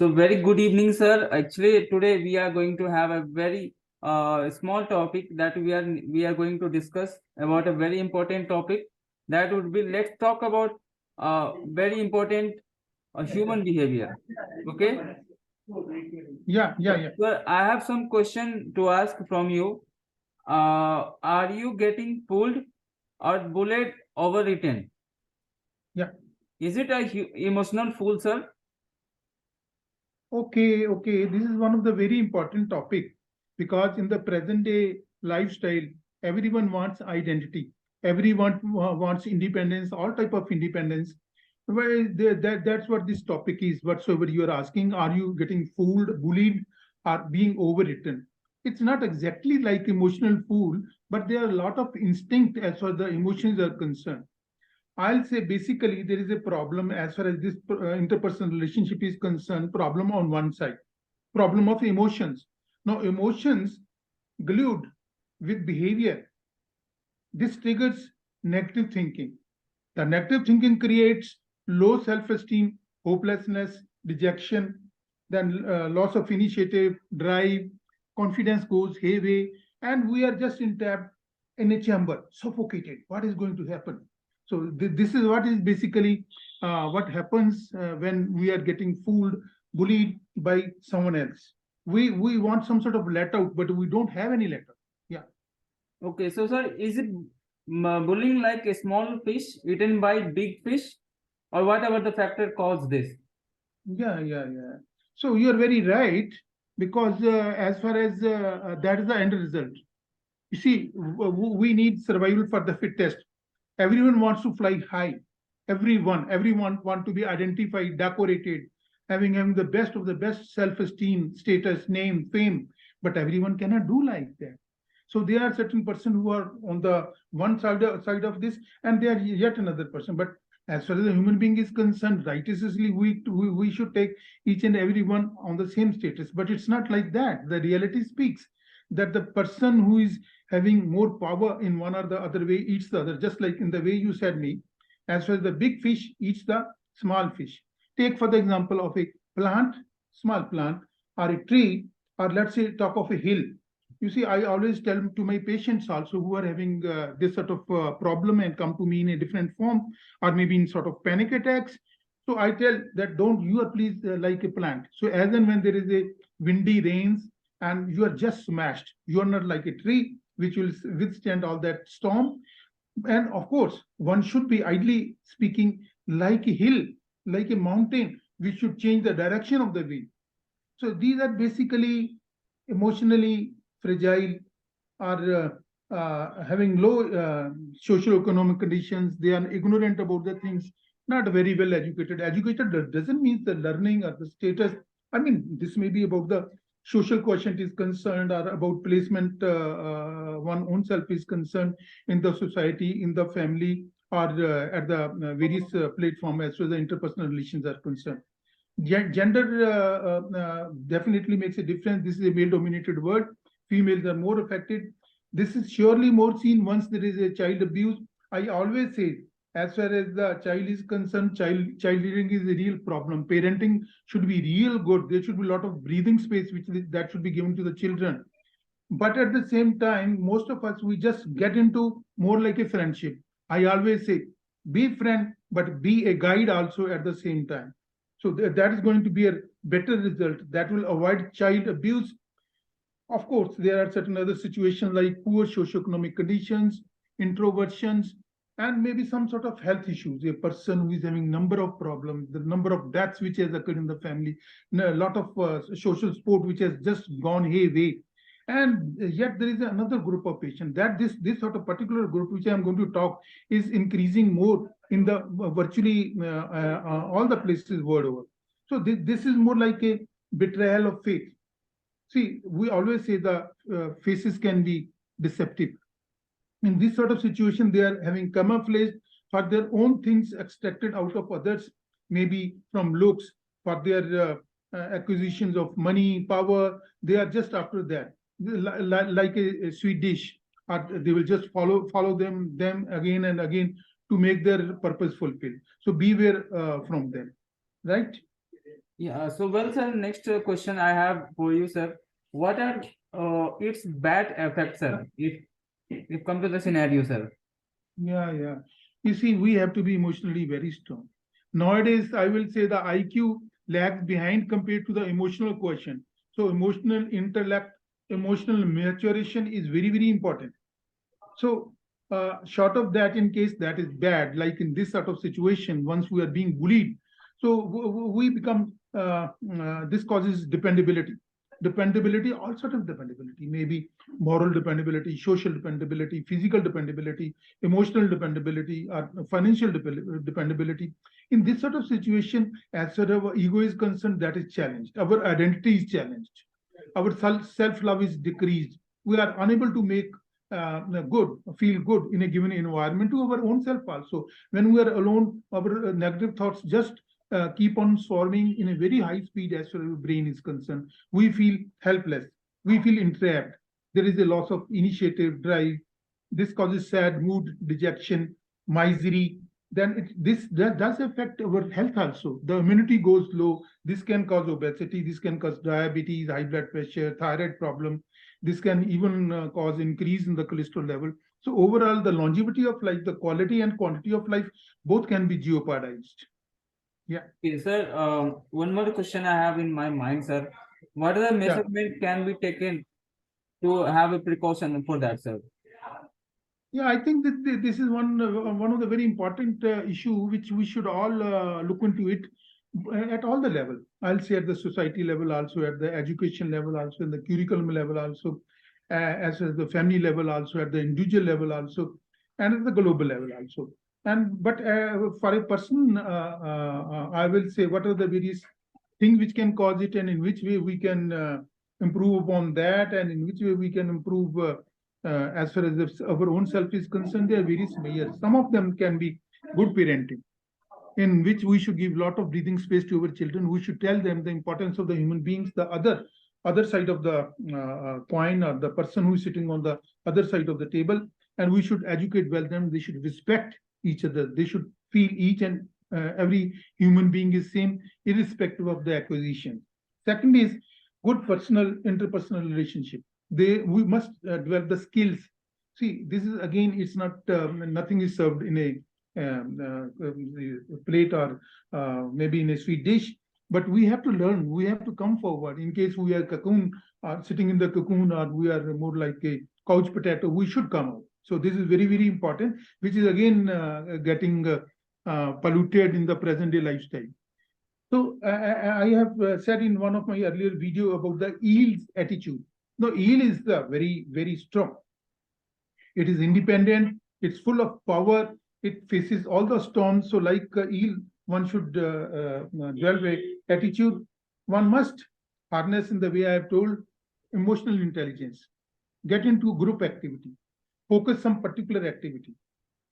So very good evening, sir. Actually, today we are going to have a very small topic that we are going to discuss about a very important topic. That would be, let's talk about very important human behavior. Okay. Yeah. Sir, I have some question to ask from you. Are you getting pulled or bullied overwritten? Yeah. Is it a emotional fool, sir? Okay. This is one of the very important topic because in the present day lifestyle, everyone wants identity. Everyone wants independence, all type of independence. Well, that's what this topic is. Whatsoever you are asking, are you getting fooled, bullied, or being overwritten? It's not exactly like emotional fool, but there are a lot of instinct as far as the emotions are concerned. I'll say basically there is a problem as far as this interpersonal relationship is concerned, problem on one side, problem of emotions. Now, emotions glued with behavior, this triggers negative thinking. The negative thinking creates low self-esteem, hopelessness, dejection, then loss of initiative, drive, confidence goes hayway, and we are just entrapped in a chamber, suffocated. What is going to happen? So this is what is basically what happens when we are getting fooled, bullied by someone else. We want some sort of let out, but we don't have any let out. Yeah. Okay, so sir, is it bullying like a small fish eaten by big fish, or whatever the factor caused this? Yeah. So you're very right because as far as that is the end result. You see, we need survival for the fittest. Everyone wants to fly high. Everyone want to be identified, decorated, having the best of the best self-esteem, status, name, fame. But everyone cannot do like that. So there are certain person who are on the one side of this, and there are yet another person. But as far as the human being is concerned, righteously we should take each and every one on the same status. But it's not like that. The reality speaks that the person who is having more power in one or the other way eats the other, just like in the way you said me, as far as the big fish eats the small fish. Take for the example of a plant, small plant, or a tree, or let's say top of a hill. You see, I always tell to my patients also who are having this sort of problem and come to me in a different form or maybe in sort of panic attacks. So I tell that don't you are please like a plant. So as and when there is a windy rains and you are just smashed, you are not like a tree which will withstand all that storm. And of course, one should be ideally speaking like a hill, like a mountain, which should change the direction of the wind. So these are basically emotionally fragile or having low socio-economic conditions. They are ignorant about the things, not very well educated. Educated doesn't mean the learning or the status. I mean, this may be about the social quotient is concerned or about placement one own self is concerned in the society, in the family, or at the various platform as far as the interpersonal relations are concerned. Gender definitely makes a difference. This is a male-dominated world. Females are more affected. This is surely more seen once there is a child abuse. I always say, as far as the child is concerned, child rearing is a real problem. Parenting should be real good. There should be a lot of breathing space that should be given to the children. But at the same time, most of us we just get into more like a friendship. I always say, be friend, but be a guide also at the same time. So that is going to be a better result that will avoid child abuse. Of course, there are certain other situations like poor socioeconomic conditions, introversions, and maybe some sort of health issues. A person who is having number of problems, the number of deaths which has occurred in the family, a lot of social support which has just gone hayway. And yet there is another group of patients that this sort of particular group which I am going to talk is increasing more in the virtually all the places world over. So this is more like a betrayal of faith. See, we always say the faces can be deceptive. In this sort of situation, they are having camouflaged for their own things extracted out of others, maybe from looks, for their acquisitions of money, power. They are just after that, like a sweet dish, or they will just follow them again and again to make their purpose fulfilled. So beware from them, right? Yeah, so well, sir, next question I have for you, sir. What are its bad effects, sir? If come to the scenario, sir. Yeah. You see, we have to be emotionally very strong. Nowadays, I will say the IQ lags behind compared to the emotional quotient. So, emotional intellect, emotional maturation is very important. So, short of that, in case that is bad, like in this sort of situation, once we are being bullied, so we become this causes dependability. Dependability, all sort of dependability, maybe moral dependability, social dependability, physical dependability, emotional dependability, or financial dependability. In this sort of situation, as sort of ego is concerned, that is challenged. Our identity is challenged. Our self love is decreased. We are unable to make good, feel good in a given environment to our own self also. When we are alone, our negative thoughts just keep on swarming in a very high speed as far as our brain is concerned. We feel helpless. We feel entrapped. There is a loss of initiative, drive. This causes sad mood, dejection, misery. Then this that does affect our health also. The immunity goes low. This can cause obesity. This can cause diabetes, high blood pressure, thyroid problem. This can even cause increase in the cholesterol level. So overall, the longevity of life, the quality and quantity of life, both can be jeopardized. Yeah, Okay, sir. One more question I have in my mind, sir. What are the yeah, measurement can be taken to have a precaution for that, sir? yeah. I think that this is one of the very important issue which we should all look into it at all the level. I'll say at the society level, also at the education level, also in the curriculum level, also as well as the family level, also at the individual level, also and at the global level, also. And but for a person, I will say what are the various things which can cause it, and in which way we can improve upon that, and in which way we can improve. As far as our own self is concerned, there are various measures. Some of them can be good parenting, in which we should give a lot of breathing space to our children. We should tell them the importance of the human beings, the other side of the coin, or the person who is sitting on the other side of the table, and we should educate well them. They should respect each other. They should feel each and every human being is same, irrespective of the acquisition. Second is good personal interpersonal relationship. We must develop the skills. See, this is again, it's not nothing is served in a plate, or maybe in a sweet dish, but we have to learn. We have to come forward. In case we are cocoon, sitting in the cocoon, or we are more like a couch potato, we should come out. So this is very important, which is again getting polluted in the present day lifestyle. So I have said in one of my earlier video about the eel's attitude. No, eel is very strong. It is independent. It's full of power. It faces all the storms. So, like eel, one should develop a attitude. One must harness, in the way I have told, emotional intelligence. Get into group activity. Focus some particular activity.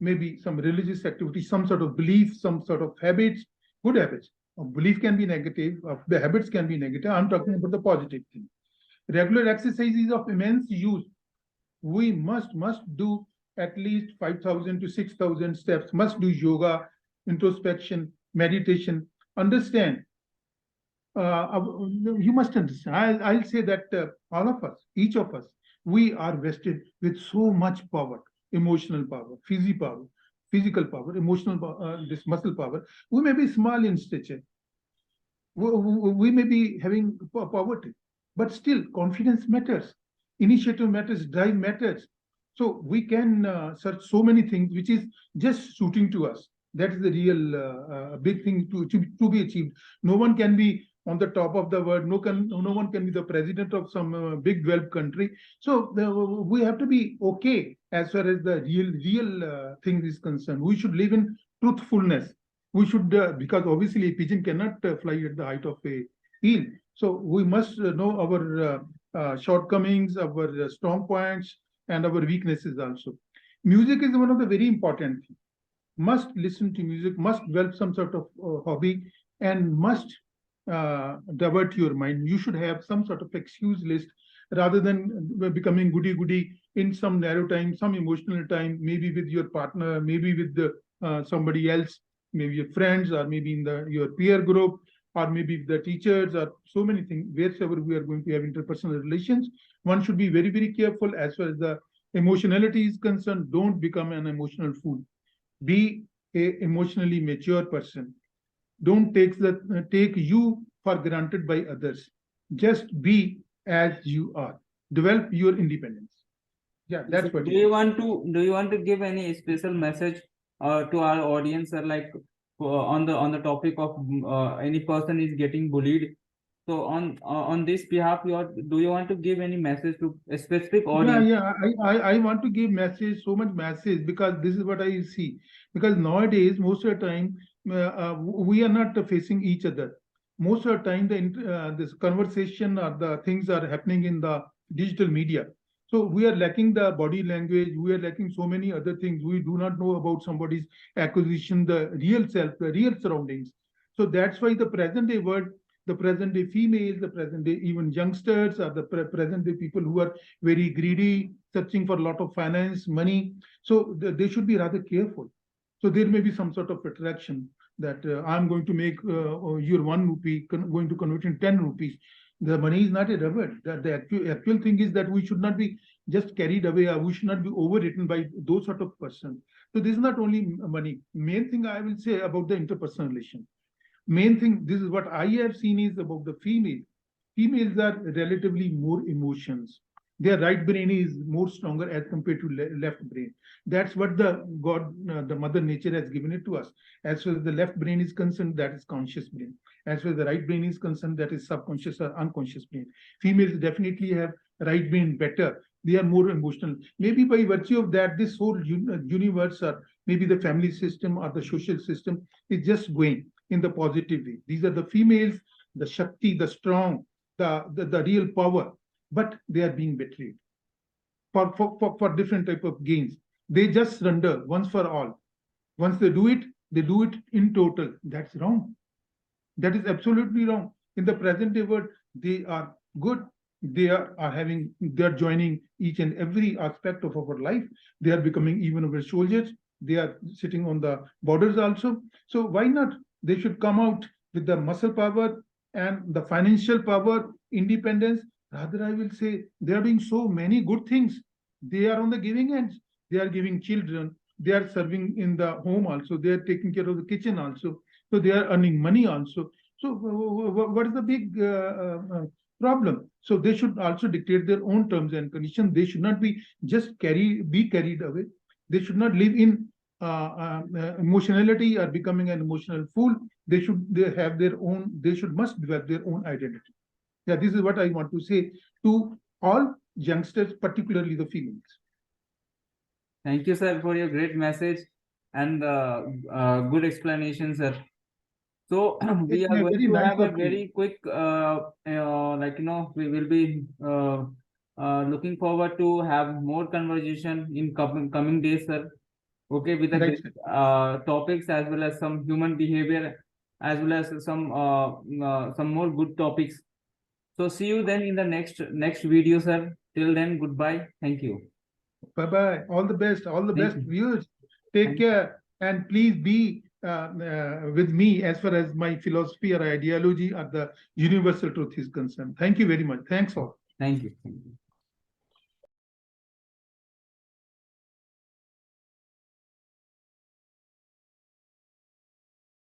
Maybe some religious activity, some sort of belief, some sort of habits, good habits. Belief can be negative, the habits can be negative. I'm talking about the positive thing. Regular exercise is of immense use. We must do at least 5,000 to 6,000 steps, must do yoga, introspection, meditation. Understand, you must understand. I'll say that all of us, each of us, we are vested with so much power, emotional power, physical power, emotional power, this muscle power. We may be small in stature, we may be having poverty, but still confidence matters, initiative matters, drive matters. So we can search so many things which is just suiting to us. That is the real big thing to be achieved. No one can be on the top of the world. No one can be the president of some big developed country. So we have to be okay as far as the real thing is concerned. We should live in truthfulness. We should, because obviously a pigeon cannot fly at the height of a eel. So we must know our shortcomings, our strong points, and our weaknesses also. Music is one of the very important things. Must listen to music, must develop some sort of hobby, and must divert your mind. You should have some sort of excuse list rather than becoming goody goody in some narrow time, some emotional time, maybe with your partner, maybe with somebody else, maybe your friends, or maybe in your peer group. or maybe the teachers, or so many things, wherever we are going to have interpersonal relations, one should be very, very careful as far as the emotionality is concerned. Don't become an emotional fool. Be a emotionally mature person. Don't take you for granted by others. Just be as you are. Develop your independence. Yeah, So that's what do it you is. want to give any special message to our audience, or like on the topic of any person is getting bullied? So on this behalf, do you want to give any message to a specific Yeah, audience? yeah. I want to give message, so much message, because this is what I see. Because nowadays, most of the time, we are not facing each other. Most of the time, this conversation or the things are happening in the digital media. So we are lacking the body language. We are lacking so many other things. We do not know about somebody's acquisition, the real self, the real surroundings. So that's why the present day world, the present day females, the present day even youngsters, or the present day people who are very greedy, searching for a lot of finance, money. So they should be rather careful. So there may be some sort of attraction that I'm going to make your 1 rupee going to convert in 10 rupees. The money is not a reward. The actual thing is that we should not be just carried away, or we should not be overwritten by those sort of person. So this is not only money. Main thing I will say about the interpersonal relation. Main thing, this is what I have seen, is about the female. Females are relatively more emotions. Their right brain is more stronger as compared to left brain. That's what the God, the Mother Nature has given it to us. As far as the left brain is concerned, that is conscious brain. As far as the right brain is concerned, that is subconscious or unconscious brain. Females definitely have right brain better. They are more emotional. Maybe by virtue of that, this whole universe, or maybe the family system or the social system, is just going in the positive way. These are the females, the Shakti, the strong, the real power, but they are being betrayed for different type of gains. They just surrender once for all. Once they do it in total. That's wrong. That is absolutely wrong. In the present day world, they are good. They are joining each and every aspect of our life. They are becoming even our soldiers. They are sitting on the borders also. So why not? They should come out with the muscle power and the financial power, independence. Rather, I will say they are doing so many good things. They are on the giving end. They are giving children. They are serving in the home also. They are taking care of the kitchen also. So they are earning money also. So what is the big problem? So they should also dictate their own terms and conditions. They should not be just be carried away. They should not live in emotionality or becoming an emotional fool. They have their own. They should must develop their own identity. Yeah, this is what I want to say to all youngsters, particularly the females. Thank you, sir, for your great message and good explanation, sir. So we It's are going very to nice have a talking to you. very quick, we will be looking forward to have more conversation in coming days, sir. Okay, with the Right, great sir. topics, as well as some human behavior, as well as some more good topics. So see you then in the next video, sir. Till then, goodbye. Thank you. Bye bye. All the best. All the Thank best, you. viewers. Take Thank you. care, and please be with me as far as my philosophy or ideology or the universal truth is concerned. Thank you very much. Thanks all. Thank you. Thank you.